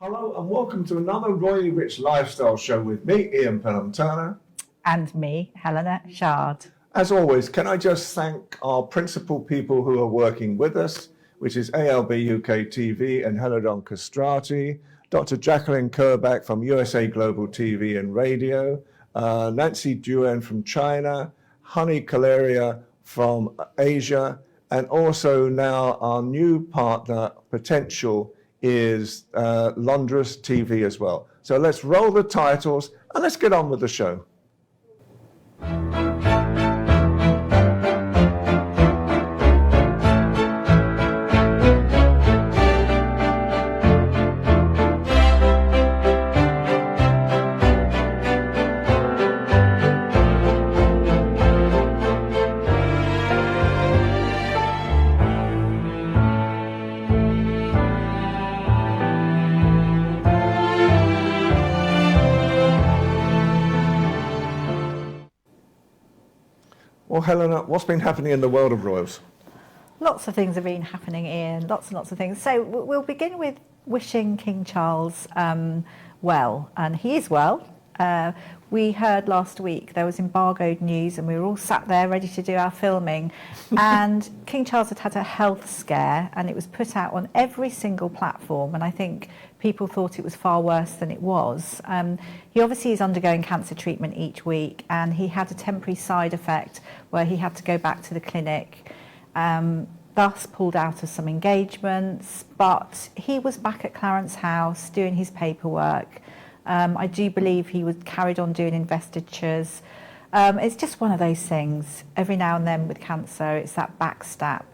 Hello and welcome to another Royally Rich Lifestyle Show with me, Ian Pelham Turner. And me, Helena Chard. As always, can I just thank our principal people who are working with us, which is ALB UK TV and Helena Castrati, Dr. Jacqueline Kerback from USA Global TV and Radio, Nancy Duen from China, Honey Caleria from Asia, and also now our new partner, Potential, is Londres TV as well. So let's roll the titles and let's get on with the show. Well, Helena, what's been happening in the world of royals? Lots of things have been happening, Ian, lots and lots of things. So we'll begin with wishing King Charles well, and he is well. We heard last week there was embargoed news and we were all sat there ready to do our filming and King Charles had a health scare and it was put out on every single platform, and I think people thought it was far worse than it was. He obviously is undergoing cancer treatment each week and he had a temporary side effect where he had to go back to the clinic, thus pulled out of some engagements, but he was back at Clarence House doing his paperwork. I do believe he was carried on doing investitures. It's just one of those things. Every now and then with cancer, it's that back step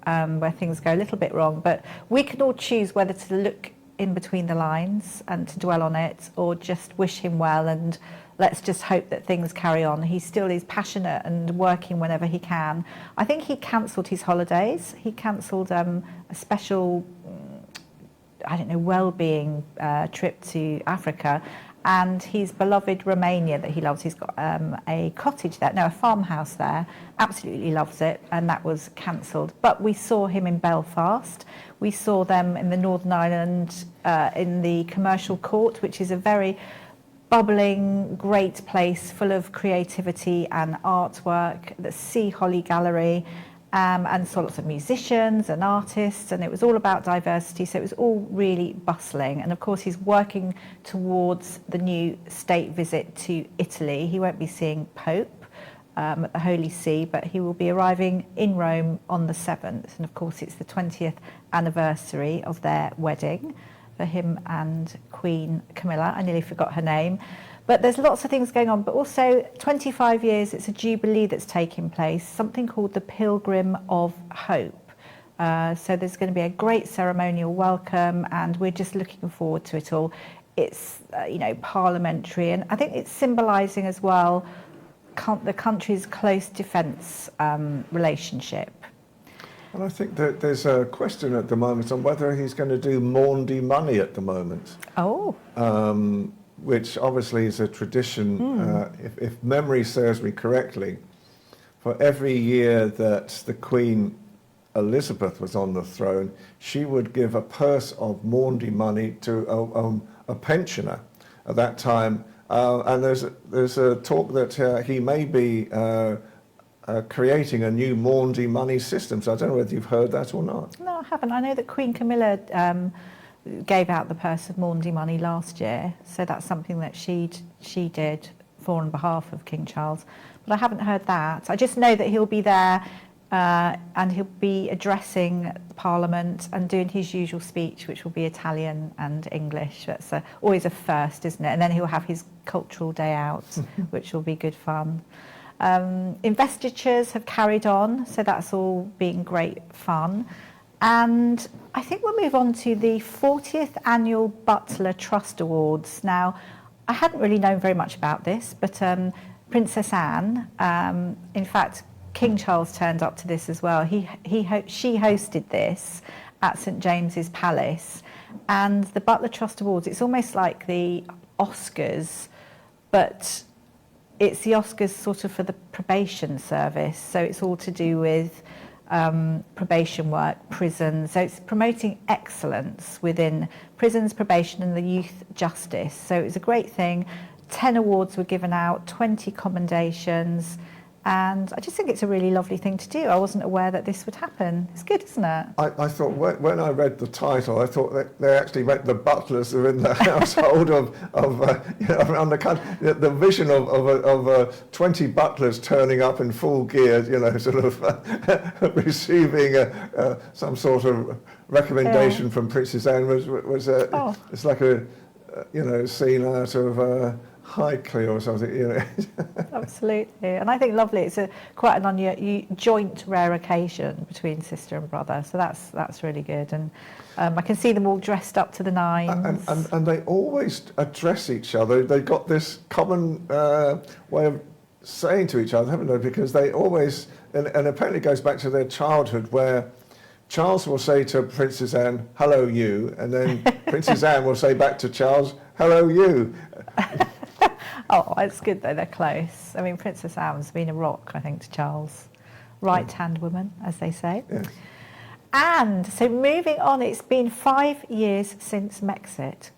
where things go a little bit wrong. But we can all choose whether to look in between the lines and to dwell on it, or just wish him well and let's just hope that things carry on. He still is passionate and working whenever he can. I think he cancelled his holidays. He cancelled a special well-being trip to Africa, and his beloved Romania that he loves, he's got a cottage there, a farmhouse there, absolutely loves it, and that was cancelled. But we saw him in Belfast, we saw them in the Northern Ireland in the Commercial Court, which is a very bubbling, great place full of creativity and artwork, the Sea Holly Gallery, and saw lots of musicians and artists, and it was all about diversity, so it was all really bustling. And of course he's working towards the new state visit to Italy. He won't be seeing Pope at the Holy See, but he will be arriving in Rome on the 7th, and of course it's the 20th anniversary of their wedding for him and Queen Camilla. I nearly forgot her name. But there's lots of things going on, but also 25 years, it's a jubilee that's taking place, something called the Pilgrim of Hope. So there's going to be a great ceremonial welcome, and we're just looking forward to it all. It's, parliamentary, and I think it's symbolising as well the country's close defence relationship. And I think that there's a question at the moment on whether he's going to do Maundy money at the moment. Oh. Which obviously is a tradition, if memory serves me correctly, for every year that the Queen Elizabeth was on the throne, she would give a purse of Maundy money to a pensioner at that time. And there's a talk that he may be creating a new Maundy money system. So I don't know whether you've heard that or not. No, I haven't. I know that Queen Camilla gave out the purse of Maundy money last year, so that's something that she did for on behalf of King Charles, but I haven't heard that. I just know that he'll be there and he'll be addressing Parliament and doing his usual speech, which will be Italian and English. That's always a first, isn't it? And then he'll have his cultural day out, which will be good fun. Investitures have carried on, so that's all been great fun. And I think we'll move on to the 40th Annual Butler Trust Awards. Now, I hadn't really known very much about this, but Princess Anne, in fact, King Charles turned up to this as well. She hosted this at St James's Palace. And the Butler Trust Awards, it's almost like the Oscars, but it's the Oscars sort of for the probation service. So it's all to do with probation work, prisons. So it's promoting excellence within prisons, probation and the youth justice. So it was a great thing. 10 awards were given out, 20 commendations, and I just think it's a really lovely thing to do. I wasn't aware that this would happen. It's good, isn't it? I thought when I read the title, I thought that they actually meant the butlers are in the household of around the country. The vision of 20 butlers turning up in full gear, sort of receiving some sort of recommendation from Princess Anne was it's like a scene out of Highclere or something, Absolutely, and I think lovely. It's quite an joint rare occasion between sister and brother, so that's really good. And I can see them all dressed up to the nines. And they always address each other. They've got this common way of saying to each other, haven't they? Because they always, and apparently it goes back to their childhood, where Charles will say to Princess Anne, "Hello, you," and then Princess Anne will say back to Charles, "Hello, you." Oh, it's good though, they're close. I mean, Princess Anne's been a rock, I think, to Charles. Right-hand woman, as they say. Yeah. And so moving on, it's been 5 years since Megxit.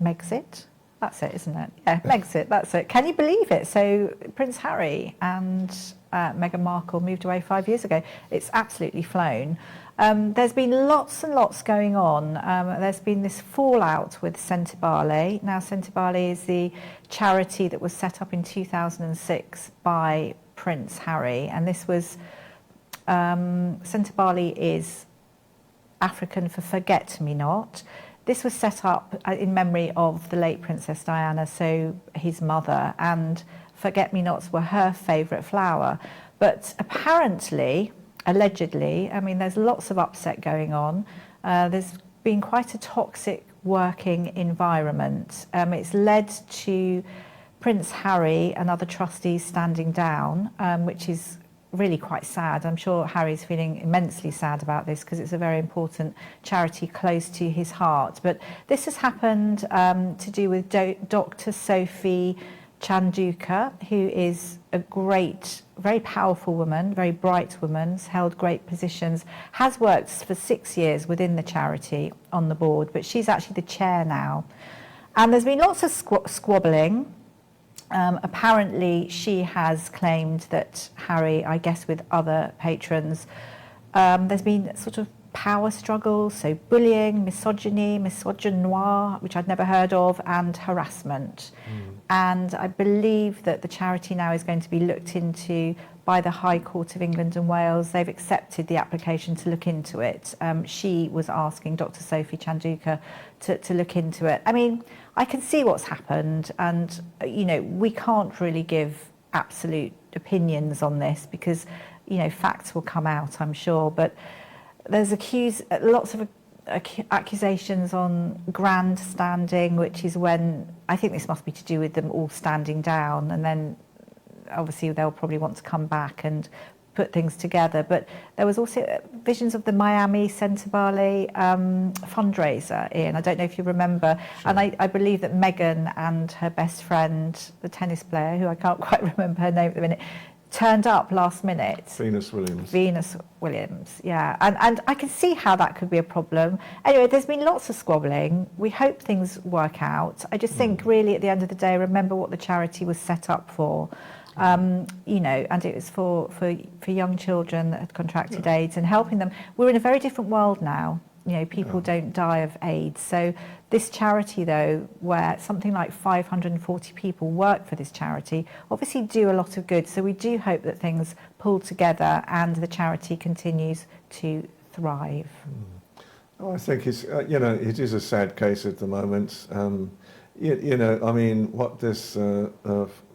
Megxit? That's it, isn't it? Yeah, Megxit, that's it. Can you believe it? So Prince Harry and Meghan Markle moved away 5 years ago. It's absolutely flown. There's been lots and lots going on. There's been this fallout with Sentebale. Now, Sentebale is the charity that was set up in 2006 by Prince Harry, and this was Sentebale is African for forget me not. This was set up in memory of the late Princess Diana, so his mother, and forget-me-nots were her favourite flower. But apparently, allegedly, I mean, there's lots of upset going on. There's been quite a toxic working environment. It's led to Prince Harry and other trustees standing down, which is really quite sad. I'm sure Harry's feeling immensely sad about this because it's a very important charity close to his heart. But this has happened to do with Dr. Sophie Chanduka, who is a great, very powerful woman, very bright woman, has held great positions, has worked for 6 years within the charity on the board, but she's actually the chair now. And there's been lots of squabbling. Apparently, she has claimed that Harry, I guess with other patrons, there's been sort of power struggles, so bullying, misogyny, misogynoir, which I'd never heard of, and harassment. And I believe that the charity now is going to be looked into by the High Court of England and Wales. They've accepted the application to look into it. She was asking Dr. Sophie Chanduka to look into it. I mean, I can see what's happened, and we can't really give absolute opinions on this because facts will come out, I'm sure. But there's lots of accusations on grandstanding, which is when I think this must be to do with them all standing down, and then obviously they'll probably want to come back and put things together. But there was also visions of the Miami Sentebale fundraiser, Ian. I don't know if you remember. Sure. And I believe that Meghan and her best friend, the tennis player, who I can't quite remember her name at the minute, turned up last minute. Venus Williams, yeah. And I can see how that could be a problem. Anyway, there's been lots of squabbling. We hope things work out. I just think really at the end of the day, remember what the charity was set up for. And it was for young children that had contracted AIDS and helping them. We're in a very different world now. People don't die of AIDS. So this charity, though, where something like 540 people work for this charity, obviously do a lot of good. So we do hope that things pull together and the charity continues to thrive. Oh, I think it's, it is a sad case at the moment. I mean, what this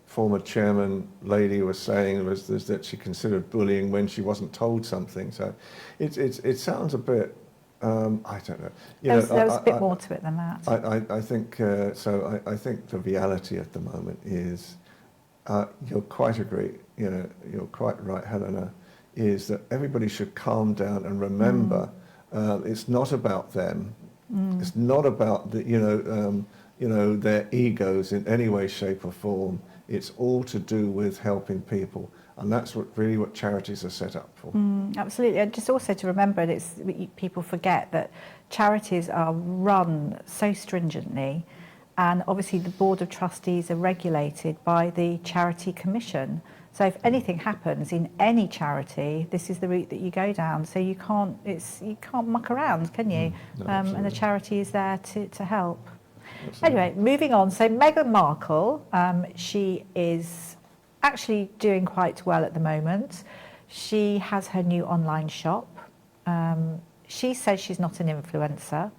former chairman lady was saying was that she considered bullying when she wasn't told something. So it sounds a bit, I don't know. There was a bit more to it than that. I think so. I think the reality at the moment is, you're quite right, Helena, is that everybody should calm down and remember it's not about them. It's not about their egos in any way, shape, or form. It's all to do with helping people. And that's really what charities are set up for. Absolutely, and just also to remember, people forget that charities are run so stringently, and obviously the Board of Trustees are regulated by the Charity Commission. So if anything happens in any charity, this is the route that you go down. So you can't muck around, can you? No, and the charity is there to help. Absolutely. Anyway, moving on. So Meghan Markle, she is actually doing quite well at the moment. She has her new online shop. She says she's not an influencer.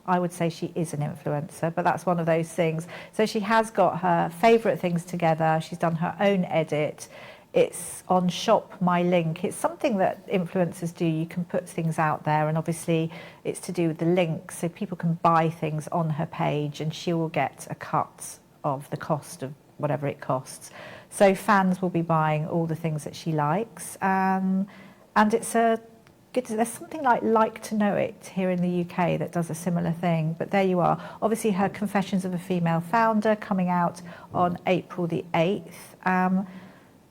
I would say she is an influencer, but that's one of those things. So she has got her favourite things together. She's done her own edit. It's on Shop My Link. It's something that influencers do. You can put things out there, and obviously it's to do with the links, so people can buy things on her page, and she will get a cut of the cost of whatever it costs. So fans will be buying all the things that she likes, and it's a good. There's something like to Know It here in the UK that does a similar thing, but there you are. Obviously, her Confessions of a Female Founder coming out on April the 8th.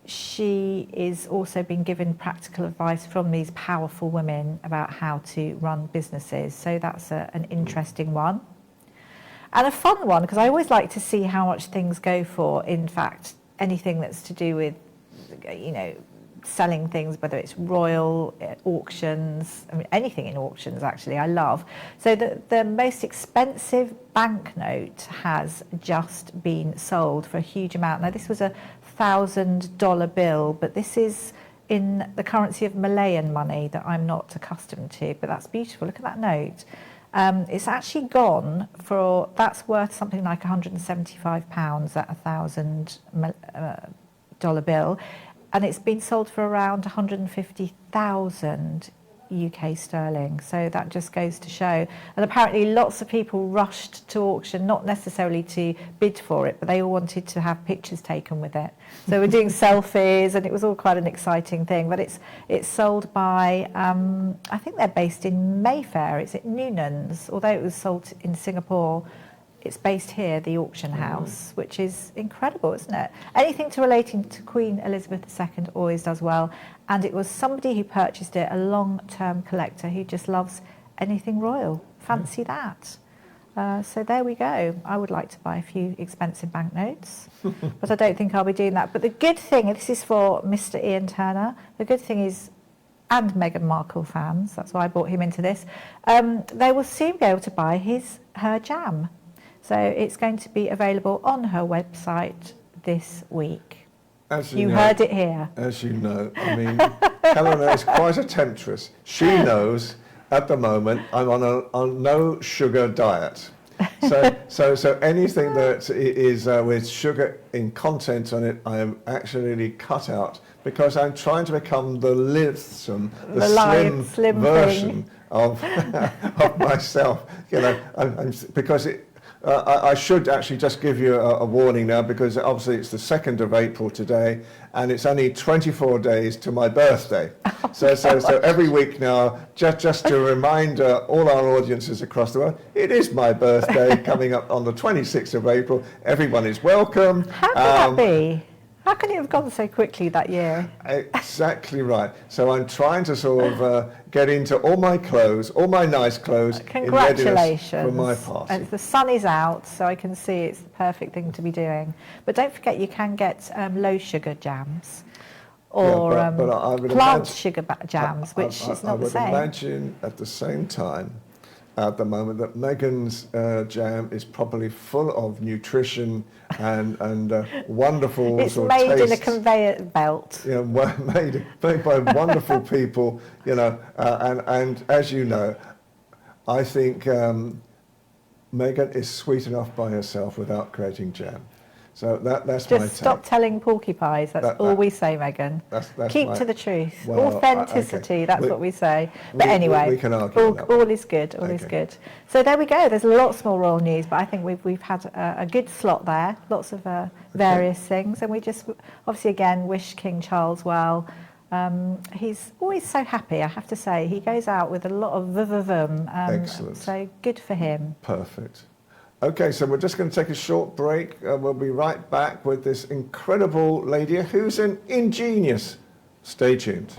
She is also being given practical advice from these powerful women about how to run businesses. So that's an interesting one. And a fun one, because I always like to see how much things go for. In fact, anything that's to do with, selling things, whether it's royal auctions, I mean, anything in auctions, actually, I love. So the most expensive banknote has just been sold for a huge amount. Now, this was a $1,000 bill, but this is in the currency of Malayan money that I'm not accustomed to, but that's beautiful. Look at that note. It's actually gone for, that's worth something like £175 at a $1,000 bill, and it's been sold for around 150,000 UK sterling. So that just goes to show. And apparently lots of people rushed to auction, not necessarily to bid for it, but they all wanted to have pictures taken with it. So we're doing selfies, and it was all quite an exciting thing. But it's sold by, I think they're based in Mayfair. It's at Noonan's, although it was sold in Singapore. It's based here, the auction house, which is incredible, isn't it? Anything relating to Queen Elizabeth II always does well. And it was somebody who purchased it, a long-term collector who just loves anything royal. Fancy that. So there we go. I would like to buy a few expensive banknotes, but I don't think I'll be doing that. But the good thing, and this is for Mr. Ian Turner, the good thing is, and Meghan Markle fans, that's why I brought him into this, they will soon be able to buy her jam. So it's going to be available on her website this week. As you know, heard it here. As you know, I mean, Helena is quite a temptress. She knows at the moment I'm on a no sugar diet. So anything that is with sugar in content on it, I am actually cut out, because I'm trying to become the lithesome, the slim version of myself. Because it. I should actually just give you a warning now, because obviously it's the 2nd of April today, and it's only 24 days to my birthday. So every week now, just to remind all our audiences across the world, it is my birthday coming up on the 26th of April. Everyone is welcome. How can that be? How can it have gone so quickly that year? Exactly right. So I'm trying to sort of get into all my clothes, all my nice clothes, congratulations, in readiness for my party. And the sun is out, so I can see it's the perfect thing to be doing. But don't forget, you can get low sugar jams, or plant sugar jams, which is not the same. I would imagine at the same time, at the moment, that Meghan's jam is probably full of nutrition and wonderful it's sort of made tastes. in a conveyor belt. Made by wonderful people, and as you know, I think Meghan is sweet enough by herself without creating jam. So that's my take. Just stop telling porcupines. That's all we say, Megan. Keep to the truth. Well, authenticity, okay. That's what we say. But anyway, we can argue all is good. All is good. So there we go. There's lots more royal news, but I think we've had a good slot there. Lots of various things. And we just, obviously, again, wish King Charles well. He's always so happy, I have to say. He goes out with a lot of vum. Excellent. So good for him. Perfect. Okay, so we're just going to take a short break. We'll be right back with this incredible lady who's an ingenious. Stay tuned.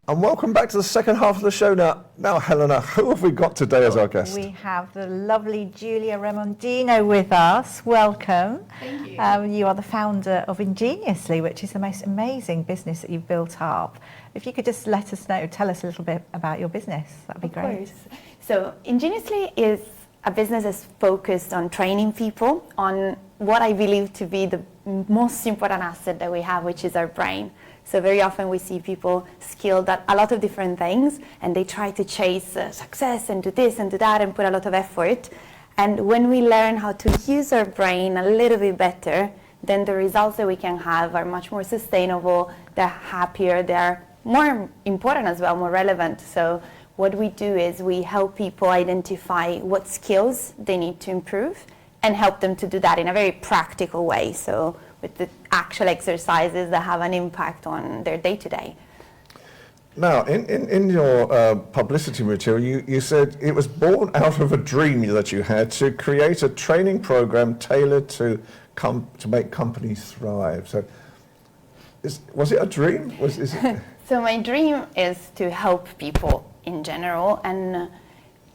And welcome back to the second half of the show. Now, Helena, who have we got today as our guest? We have the lovely Julia Remondino with us. Welcome. Thank you. You are the founder of Ingeniously, which is the most amazing business that you've built up. If you could just let us know, tell us a little bit about your business, that'd be great. Of course. So Ingeniously is a business that's focused on training people on what I believe to be the most important asset that we have, which is our brain. So very often we see people skilled at a lot of different things, and they try to chase success and do this and do that and put a lot of effort. And when we learn how to use our brain a little bit better, then the results that we can have are much more sustainable, they're happier, they're more important as well, more relevant. So what we do is we help people identify what skills they need to improve and help them to do that in a very practical way. So with the actual exercises that have an impact on their day-to-day. Now, in your publicity material, you said it was born out of a dream that you had to create a training program tailored to make companies thrive. So, was it a dream? So my dream is to help people in general and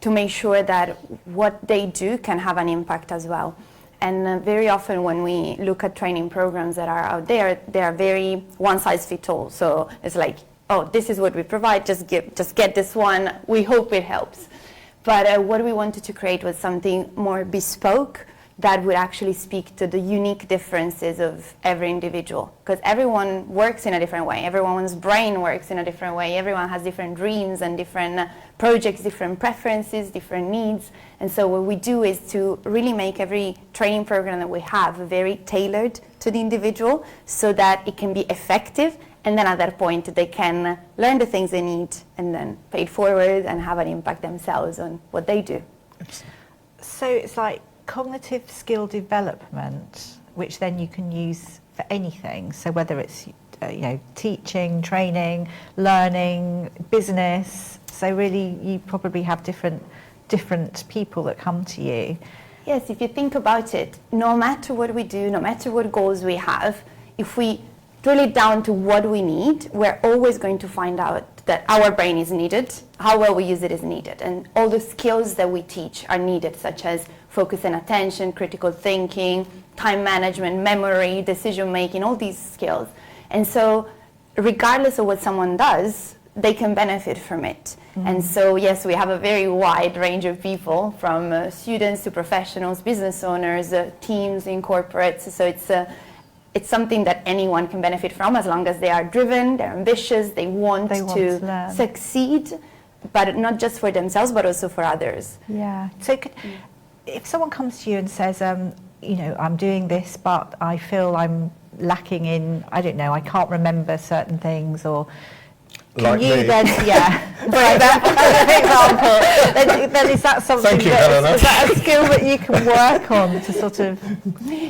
to make sure that what they do can have an impact as well. And very often when we look at training programs that are out there, they are very one-size-fits-all. So it's like, oh, this is what we provide, just get this one, we hope it helps. But what we wanted to create was something more bespoke that would actually speak to the unique differences of every individual. Because everyone works in a different way, everyone's brain works in a different way, everyone has different dreams and different projects, different preferences, different needs. And so what we do is to really make every training program that we have very tailored to the individual so that it can be effective, and then at that point they can learn the things they need and then pay it forward and have an impact themselves on what they do. So it's like cognitive skill development, which then you can use for anything. So whether it's teaching, training, learning, business. So really, you probably have different people that come to you. Yes, if you think about it, no matter what we do, no matter what goals we have, if we drill it down to what we need, we're always going to find out that our brain is needed, how well we use it is needed, and all the skills that we teach are needed, such as focus and attention, critical thinking, time management, memory, decision making, all these skills. And so regardless of what someone does, they can benefit from it. Mm-hmm. And so yes, we have a very wide range of people, from students to professionals, business owners, teams in corporates. So it's something that anyone can benefit from, as long as they are driven, they're ambitious, they want to succeed, but not just for themselves, but also for others. Yeah. So if someone comes to you and says, I'm doing this, but I feel I'm lacking in, I don't know, I can't remember certain things, or can you then, then is that something is that a skill that you can work on to sort of...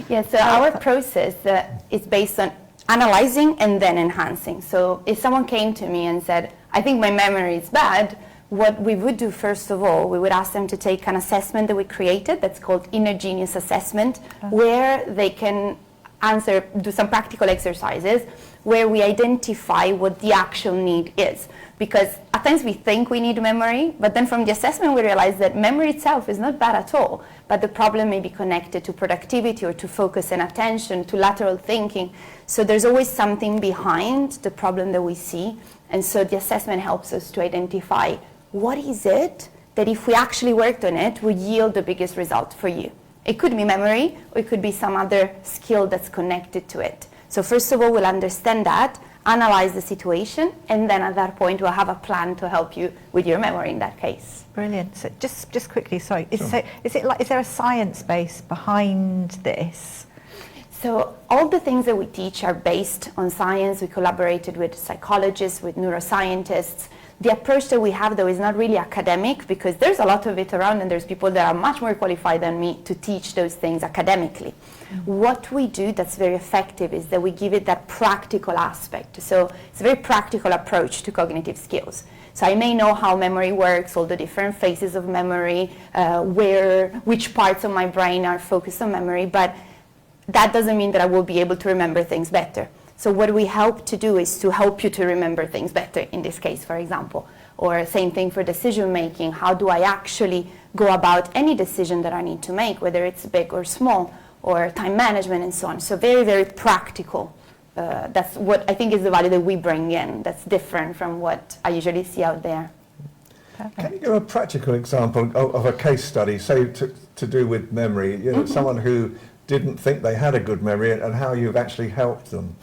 Yeah, so our process is based on analyzing and then enhancing. So if someone came to me and said, I think my memory is bad, what we would do first of all, we would ask them to take an assessment that we created that's called Inner Genius Assessment, where they can do some practical exercises where we identify what the actual need is. Because at times we think we need memory, but then from the assessment we realize that memory itself is not bad at all, but the problem may be connected to productivity or to focus and attention, to lateral thinking. So there's always something behind the problem that we see, and so the assessment helps us to identify what is it that if we actually worked on it would yield the biggest result for you. It could be memory, or it could be some other skill that's connected to it. So first of all, we'll understand that, analyze the situation, and then at that point we'll have a plan to help you with your memory in that case. Brilliant. So just quickly, sorry, is there a science base behind this? So all the things that we teach are based on science. We collaborated with psychologists, with neuroscientists. The approach that we have, though, is not really academic, because there's a lot of it around, and there's people that are much more qualified than me to teach those things academically. What we do that's very effective is that we give it that practical aspect. So it's a very practical approach to cognitive skills. So I may know how memory works, all the different phases of memory, which parts of my brain are focused on memory, but that doesn't mean that I will be able to remember things better. So what we help to do is to help you to remember things better, in this case, for example. Or same thing for decision making. How do I actually go about any decision that I need to make, whether it's big or small, or time management and so on. So very, very practical. That's what I think is the value that we bring in. That's different from what I usually see out there. Perfect. Can you give a practical example of a case study, say to do with memory, you know, someone who didn't think they had a good memory, and how you've actually helped them?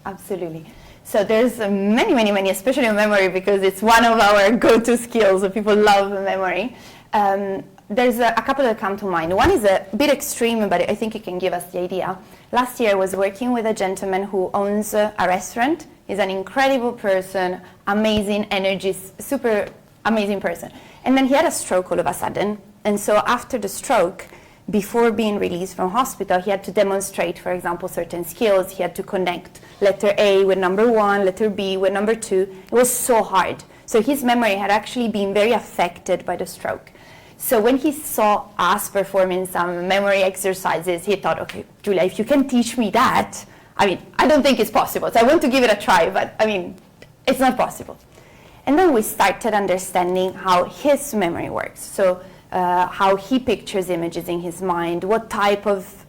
Absolutely. So there's many, especially in memory, because it's one of our go-to skills. So people love memory. There's a couple that come to mind. One is a bit extreme, but I think it can give us the idea. Last year I was working with a gentleman who owns a restaurant. He's an incredible person, amazing energy, super amazing person. And then he had a stroke all of a sudden. And so after the stroke, before being released from hospital, he had to demonstrate, for example, certain skills. He had to connect letter A with number 1, letter B with number 2. It was so hard. So his memory had actually been very affected by the stroke. So when he saw us performing some memory exercises, he thought, okay, Julia, if you can teach me that, I mean, I don't think it's possible. So I want to give it a try, but I mean, it's not possible. And then we started understanding how his memory works. So how he pictures images in his mind, what type of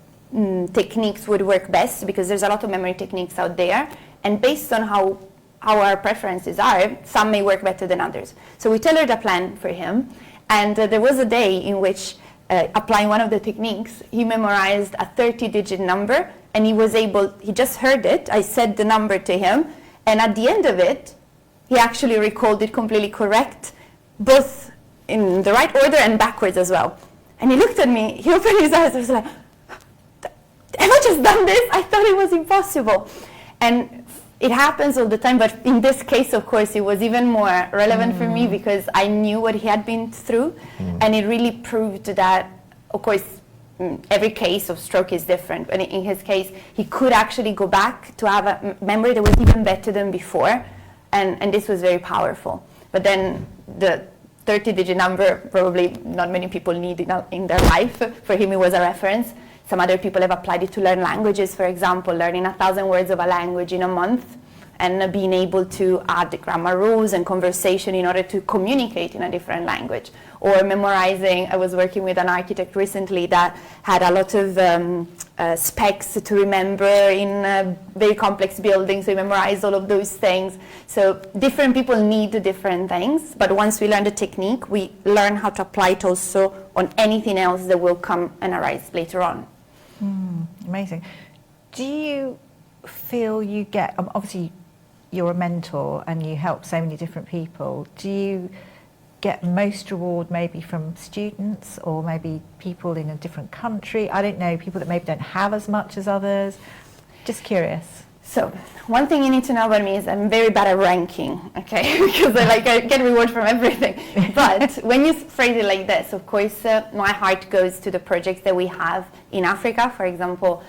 techniques would work best, because there's a lot of memory techniques out there. And based on how our preferences are, some may work better than others. So we tailored a plan for him. And there was a day in which, applying one of the techniques, he memorized a 30-digit number, and he just heard it. I said the number to him, and at the end of it, he actually recalled it completely correct, both in the right order and backwards as well. And he looked at me, he opened his eyes, and was like, have I just done this? I thought it was impossible. And it happens all the time, but in this case, of course, it was even more relevant for me because I knew what he had been through, and it really proved that, of course, every case of stroke is different, but in his case, he could actually go back to have a memory that was even better than before, and this was very powerful. But then the 30-digit number, probably not many people need in their life. For him, it was a reference. Some other people have applied it to learn languages, for example, learning 1,000 words of a language in a month, and being able to add grammar rules and conversation in order to communicate in a different language. Or memorizing, I was working with an architect recently that had a lot of specs to remember in very complex buildings, so he memorized all of those things. So different people need different things, but once we learn the technique, we learn how to apply it also on anything else that will come and arise later on. Amazing. Do you feel you get, obviously you're a mentor and you help so many different people, do you get most reward maybe from students or maybe people in a different country? I don't know, people that maybe don't have as much as others. Just curious. So one thing you need to know about me is I'm very bad at ranking, okay? Because I get reward from everything. But when you phrase it like this, of course, my heart goes to the projects that we have in Africa. For example,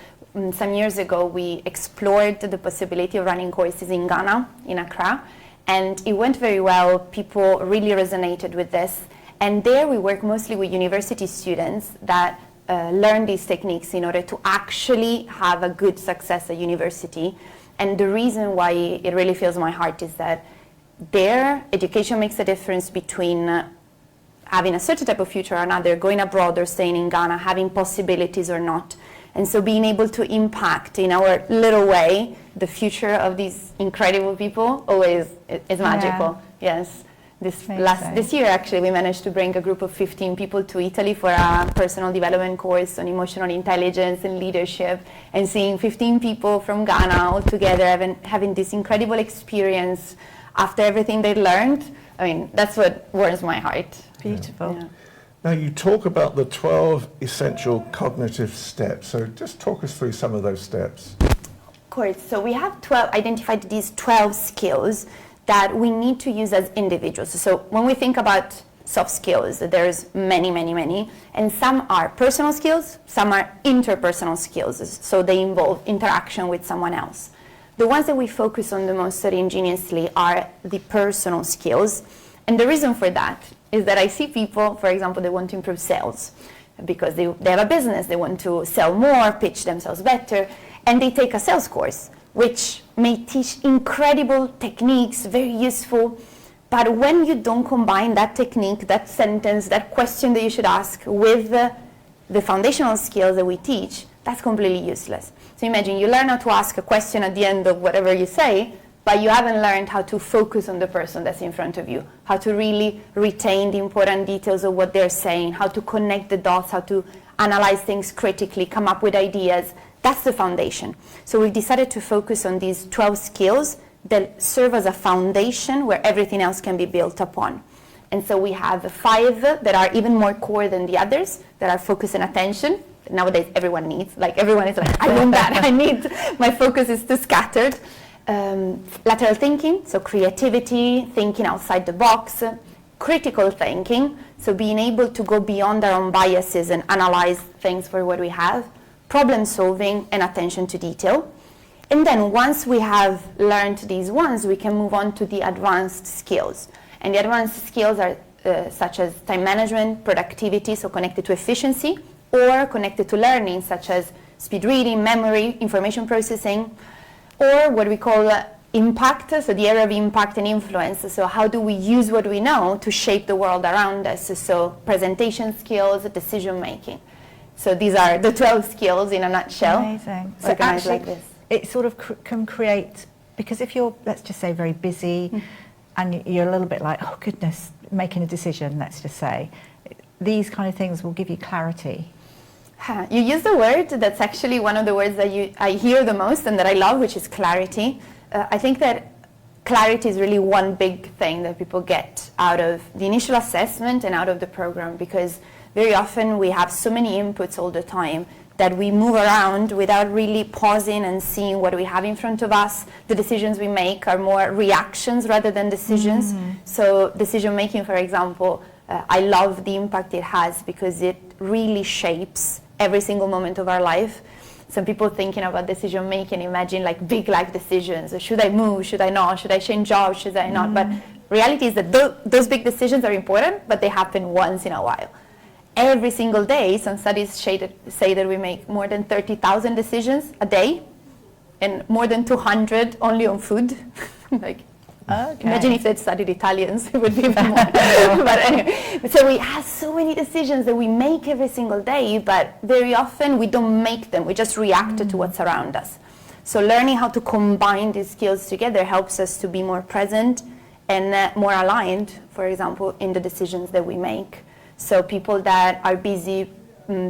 some years ago, we explored the possibility of running courses in Ghana, in Accra, and it went very well. People really resonated with this. And there we work mostly with university students that learn these techniques in order to actually have a good success at university. And the reason why it really fills my heart is that their education makes a difference between having a certain type of future or another, going abroad or staying in Ghana, having possibilities or not. And so being able to impact in our little way the future of these incredible people always is magical. Yeah. Yes. This year, actually, we managed to bring a group of 15 people to Italy for a personal development course on emotional intelligence and leadership, and seeing 15 people from Ghana all together having this incredible experience after everything they learned. I mean, that's what warms my heart. Beautiful. Yeah. Now, you talk about the 12 essential cognitive steps, so just talk us through some of those steps. Of course. So we have identified these 12 skills that we need to use as individuals. So when we think about soft skills, there's many, many, many, and some are personal skills, some are interpersonal skills, so they involve interaction with someone else. The ones that we focus on the most at Ingeniously are the personal skills, and the reason for that is that I see people, for example, they want to improve sales because they have a business, they want to sell more, pitch themselves better, and they take a sales course, which may teach incredible techniques, very useful, but when you don't combine that technique, that sentence, that question that you should ask with the foundational skills that we teach, that's completely useless. So imagine you learn how to ask a question at the end of whatever you say, but you haven't learned how to focus on the person that's in front of you, how to really retain the important details of what they're saying, how to connect the dots, how to analyze things critically, come up with ideas. That's the foundation. So we've decided to focus on these 12 skills that serve as a foundation where everything else can be built upon. And so we have 5 that are even more core than the others, that are focus and attention. Nowadays everyone needs, like everyone is like, I want that, I need, my focus is too scattered. Lateral thinking, so creativity, thinking outside the box. Critical thinking, so being able to go beyond our own biases and analyze things for what we have. Problem solving and attention to detail. And then once we have learned these ones, we can move on to the advanced skills. And the advanced skills are such as time management, productivity, so connected to efficiency, or connected to learning, such as speed reading, memory, information processing, or what we call impact, so the area of impact and influence. So how do we use what we know to shape the world around us? So presentation skills, decision making. So these are the 12 skills in a nutshell. Amazing. So Organized actually, like this. it sort of can create, because if you're, let's just say, very busy and you're a little bit like, oh goodness, making a decision, let's just say, these kind of things will give you clarity. You use the word that's actually one of the words that I hear the most and that I love, which is clarity. I think that clarity is really one big thing that people get out of the initial assessment and out of the program, because very often we have so many inputs all the time that we move around without really pausing and seeing what we have in front of us. The decisions we make are more reactions rather than decisions. So decision making, for example, I love the impact it has because it really shapes every single moment of our life. Some people thinking about decision making imagine like big life decisions. Should I move? Should I not? Should I change jobs? Should I not? But reality is that those big decisions are important, but they happen once in a while. Every single day, some studies say that we make more than 30,000 decisions a day, and more than 200 only on food. Like, Okay. imagine if they'd studied Italians, it would be even more. But anyway, so we have so many decisions that we make every single day, but very often we don't make them. We just react to what's around us. So learning how to combine these skills together helps us to be more present and more aligned, for example, in the decisions that we make. So people that are busy,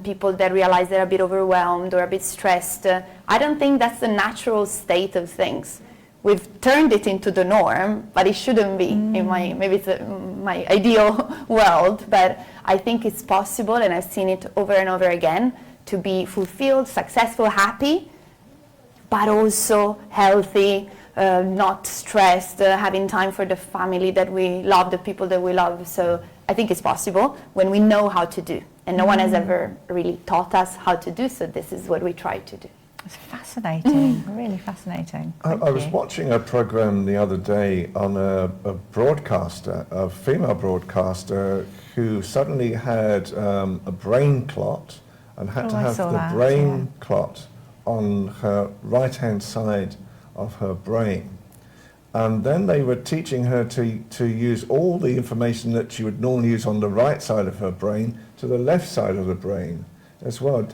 people that realize they're a bit overwhelmed or a bit stressed, I don't think that's the natural state of things. We've turned it into the norm, but it shouldn't be in maybe it's my ideal world, but I think it's possible, and I've seen it over and over again, to be fulfilled, successful, happy, but also healthy, not stressed, having time for the family that we love, the people that we love. So I think it's possible when we know how to do, and no one has ever really taught us how to do, so this is what we try to do. It's fascinating, really fascinating. I was watching a program the other day on a broadcaster, a female broadcaster, who suddenly had a brain clot and had to have the brain clot on her right-hand side of her brain. And then they were teaching her to use all the information that she would normally use on the right side of her brain to the left side of the brain as well.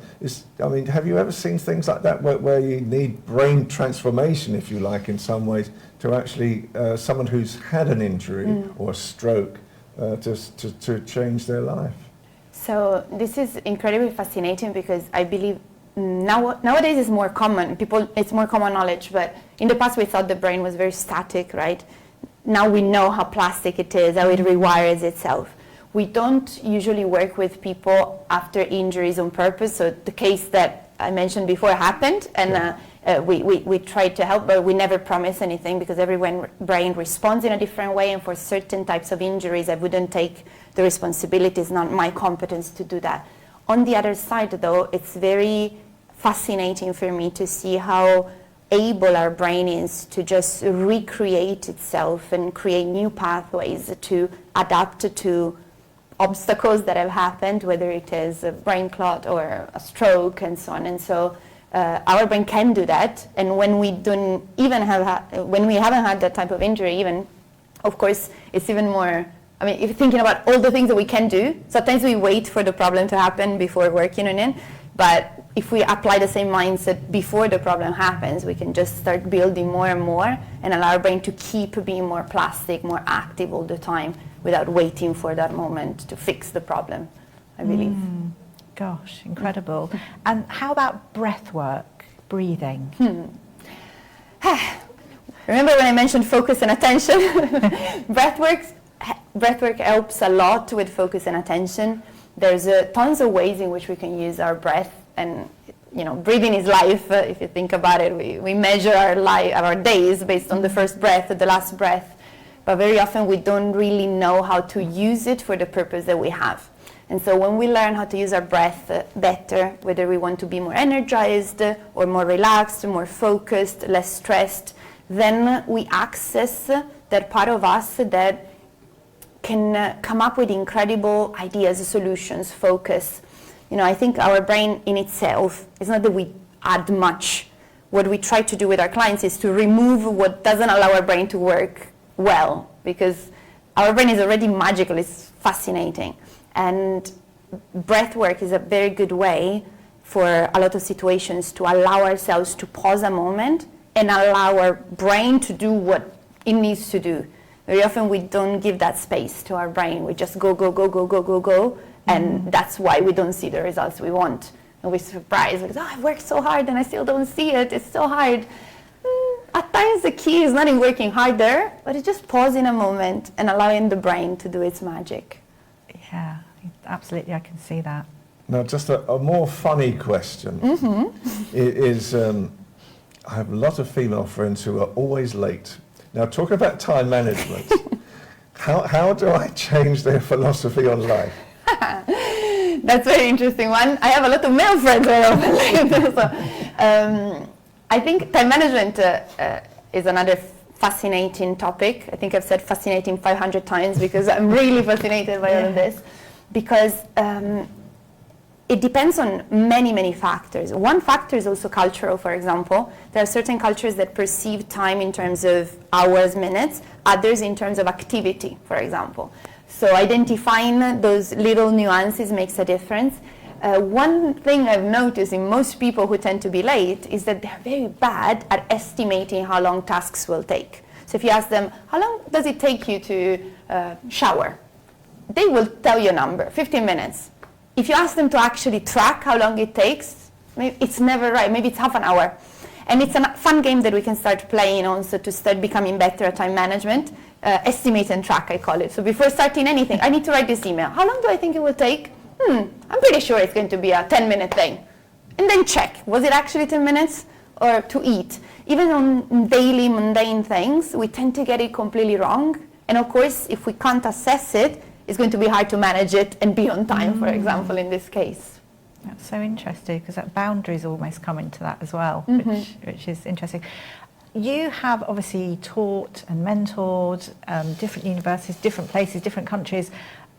I mean, have you ever seen things like that where you need brain transformation, if you like, in some ways, to actually, someone who's had an injury or a stroke, to change their life? So this is incredibly fascinating because I believe nowadays it's more common. It's more common knowledge, but in the past we thought the brain was very static, right? Now we know how plastic it is, how it rewires itself. We don't usually work with people after injuries on purpose. So the case that I mentioned before happened, and we try to help, but we never promise anything because every brain responds in a different way, and for certain types of injuries, I wouldn't take the responsibility. It's not my competence to do that. On the other side, though, it's very fascinating for me to see how able our brain is to just recreate itself and create new pathways to adapt to obstacles that have happened, whether it is a brain clot or a stroke and so on. And so our brain can do that. And when we don't even when we haven't had that type of injury, even, of course, it's even more. I mean, if you're thinking about all the things that we can do, sometimes we wait for the problem to happen before working on it. But if we apply the same mindset before the problem happens, we can just start building more and more and allow our brain to keep being more plastic, more active all the time without waiting for that moment to fix the problem, I believe. Gosh, incredible. And how about breath work, breathing? Remember when I mentioned focus and attention? Breath work helps a lot with focus and attention. There's tons of ways in which we can use our breath, and breathing is life. If you think about it, we measure our days based on the first breath, the last breath, but very often we don't really know how to use it for the purpose that we have. And so when we learn how to use our breath better, whether we want to be more energized or more relaxed, more focused, less stressed, then we access that part of us that can come up with incredible ideas, solutions, focus. I think our brain in itself, it's not that we add much. What we try to do with our clients is to remove what doesn't allow our brain to work well, because our brain is already magical, it's fascinating. And breath work is a very good way for a lot of situations to allow ourselves to pause a moment and allow our brain to do what it needs to do. Very often we don't give that space to our brain. We just go, and that's why we don't see the results we want. And we're surprised, because I've worked so hard and I still don't see it. It's so hard. At times the key is not in working harder, but it's just pausing a moment and allowing the brain to do its magic. Yeah, absolutely, I can see that. Now, just a more funny question is, I have a lot of female friends who are always late. Now, talk about time management. How do I change their philosophy on life? That's a very interesting one. I have a lot of male friends who are often late. So, I think time management is another fascinating topic. I think I've said fascinating 500 times because I'm really fascinated by all of this. Because it depends on many, many factors. One factor is also cultural, for example. There are certain cultures that perceive time in terms of hours, minutes, others in terms of activity, for example. So identifying those little nuances makes a difference. One thing I've noticed in most people who tend to be late is that they're very bad at estimating how long tasks will take. So if you ask them, how long does it take you to shower? They will tell you a number, 15 minutes. If you ask them to actually track how long it takes, maybe it's never right. Maybe it's half an hour. And it's a fun game that we can start playing also to start becoming better at time management. Estimate and track, I call it. So before starting anything, I need to write this email. How long do I think it will take? I'm pretty sure it's going to be a 10-minute thing. And then check, was it actually 10 minutes? Or to eat. Even on daily mundane things, we tend to get it completely wrong. And of course, if we can't assess it, it's going to be hard to manage it and be on time, for example, in this case. That's so interesting, because that boundaries almost come into that as well, which is interesting. You have obviously taught and mentored different universities, different places, different countries,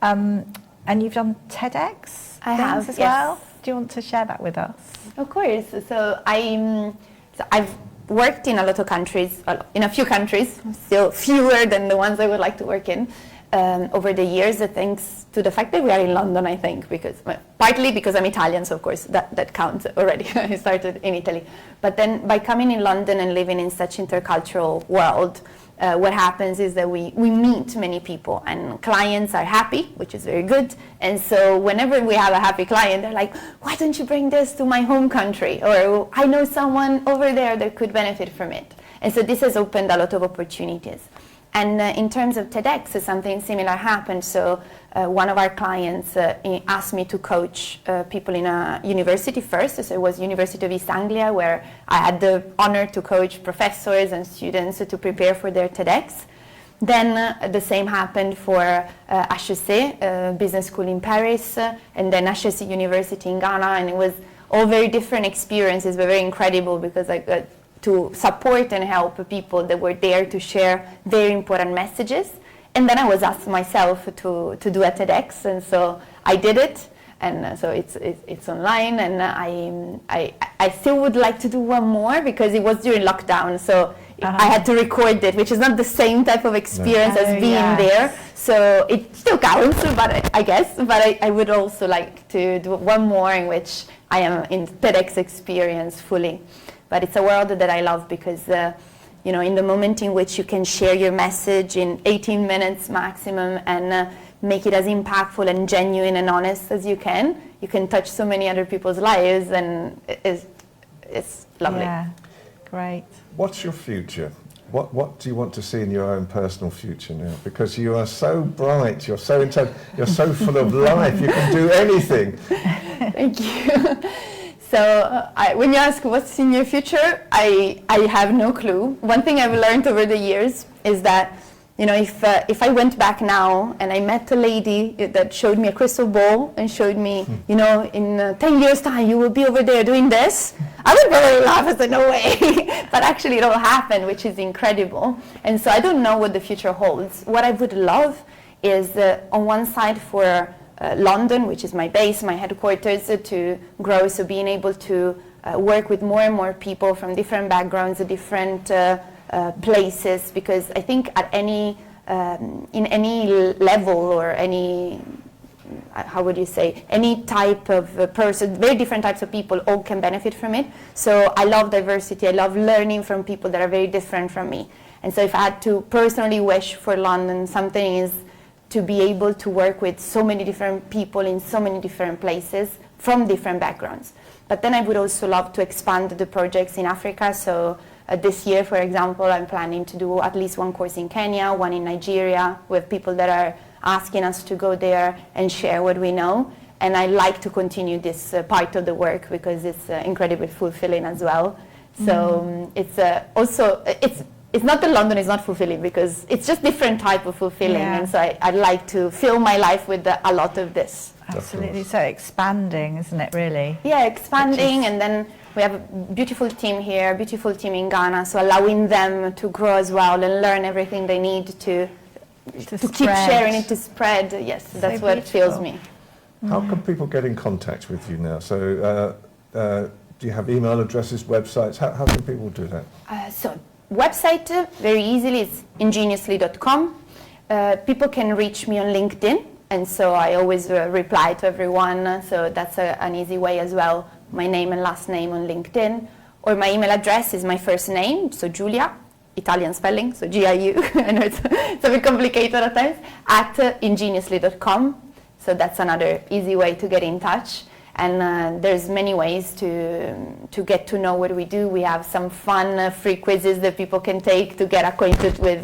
and you've done TEDx things as well. Do you want to share that with us? Of course. So I've worked in a lot of countries, in a few countries, still fewer than the ones I would like to work in. Over the years, thanks to the fact that we are in London, I think, partly because I'm Italian, so of course that counts already. I started in Italy. But then by coming in London and living in such intercultural world, what happens is that we meet many people, and clients are happy, which is very good. And so whenever we have a happy client, they're like, why don't you bring this to my home country? Or I know someone over there that could benefit from it. And so this has opened a lot of opportunities. And in terms of TEDx, something similar happened. So one of our clients asked me to coach people in a university first. So it was University of East Anglia, where I had the honor to coach professors and students to prepare for their TEDx. Then the same happened for HEC, business school in Paris, and then HEC University in Ghana. And it was all very different experiences, but very incredible, because I got to support and help people that were there to share very important messages. And then I was asked myself to do a TEDx, and so I did it. And so it's online, and I still would like to do one more, because it was during lockdown, so I had to record it, which is not the same type of experience as being there. So it still counts, but I guess. But I would also like to do one more in which I am in TEDx experience fully. But it's a world that I love, because in the moment in which you can share your message in 18 minutes maximum and make it as impactful and genuine and honest as you can touch so many other people's lives, and it's lovely. Yeah, great. What's your future? What do you want to see in your own personal future now? Because you are so bright, you're so intelligent, you're so full of life, you can do anything. Thank you. So when you ask what's in your future, I have no clue. One thing I've learned over the years is that, if I went back now and I met a lady that showed me a crystal ball and showed me, in 10 years' time you will be over there doing this, I would probably laugh and say, no way. But actually it all happened, which is incredible. And so I don't know what the future holds. What I would love is, on one side, for London, which is my base, my headquarters, to grow. So being able to work with more and more people from different backgrounds, different places, because I think at in any level or any, how would you say, any type of person, very different types of people all can benefit from it. So I love diversity. I love learning from people that are very different from me. And so if I had to personally wish for London, something is to be able to work with so many different people in so many different places from different backgrounds. But then I would also love to expand the projects in Africa. So this year, for example, I'm planning to do at least one course in Kenya, one in Nigeria, with people that are asking us to go there and share what we know. And I like to continue this part of the work, because it's incredibly fulfilling as well. So it's not that London is not fulfilling, because it's just different type of fulfilling. Yeah. And so I'd like to fill my life with a lot of this. Absolutely. So expanding, isn't it, really? Yeah, expanding. And then we have a beautiful team here, beautiful team in Ghana. So allowing them to grow as well and learn everything they need to keep sharing it, to spread. Yes, that's what fills me. How can people get in contact with you now? So do you have email addresses, websites? How can people do that? So website, very easily, it's ingeniously.com. People can reach me on LinkedIn, and so I always reply to everyone, so that's an easy way as well. My name and last name on LinkedIn. Or my email address is my first name, so Giulia, Italian spelling, so G-I-U, I know it's a bit complicated at times, at ingeniously.com. So that's another easy way to get in touch. And there's many ways to get to know what we do. We have some fun free quizzes that people can take to get acquainted with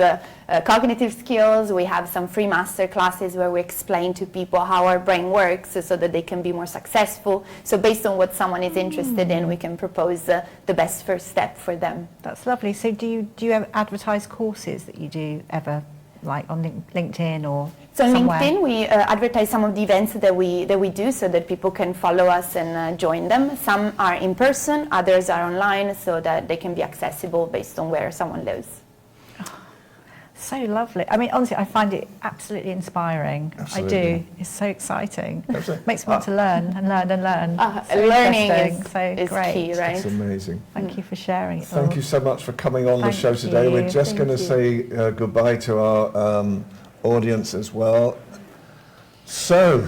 cognitive skills. We have some free master classes where we explain to people how our brain works so that they can be more successful. So based on what someone is interested in, we can propose the best first step for them. That's lovely. So do you ever advertise courses that you do ever, like on LinkedIn or so on somewhere? LinkedIn, we advertise some of the events that we do, so that people can follow us and join them. Some are in person, others are online, so that they can be accessible based on where someone lives. So lovely. I mean, honestly, I find it absolutely inspiring. Absolutely. I do. It's so exciting. Absolutely. Makes me want to learn and learn and learn. So Learning interesting. is great. key, right? It's amazing. Thank you for sharing it. Thank you so much for coming on the Thank show today. you. We're just Thank going to you. say goodbye to our audience as well. So,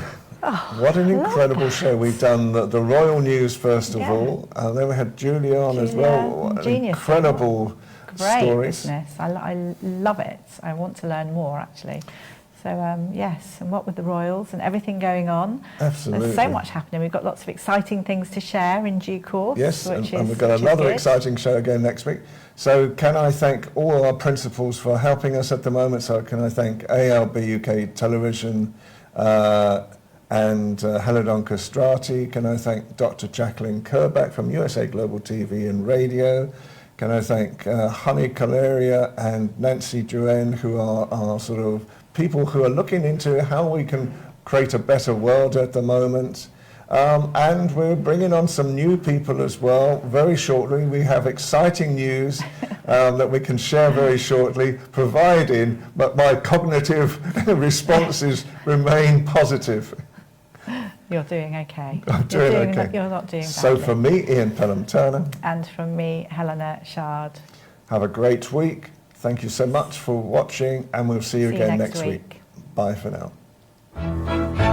what an incredible show. We've done the royal news first of all, and then we had Julia on as well. What an Genius. incredible Great stories. business. I love it. I want to learn more, actually. So yes, and what with the Royals and everything going on, Absolutely. there's so much happening. We've got lots of exciting things to share in due course. Yes, which and is, we've got which is another good. exciting show again next week. So can I thank all our principals for helping us at the moment? So can I thank ALB UK Television and Helena Chard? Can I thank Dr. Jacqueline Kerback from USA Global TV and Radio? Can I thank Honey Caleria and Nancy Drouin, who are sort of people who are looking into how we can create a better world at the moment. And we're bringing on some new people as well very shortly. We have exciting news that we can share very shortly, providing that my cognitive responses remain positive. You're doing okay. I'm doing okay. You're not doing badly. So for me, Ian Pelham Turner. And from me, Helena Chard. Have a great week. Thank you so much for watching, and we'll see you again next week. Bye for now.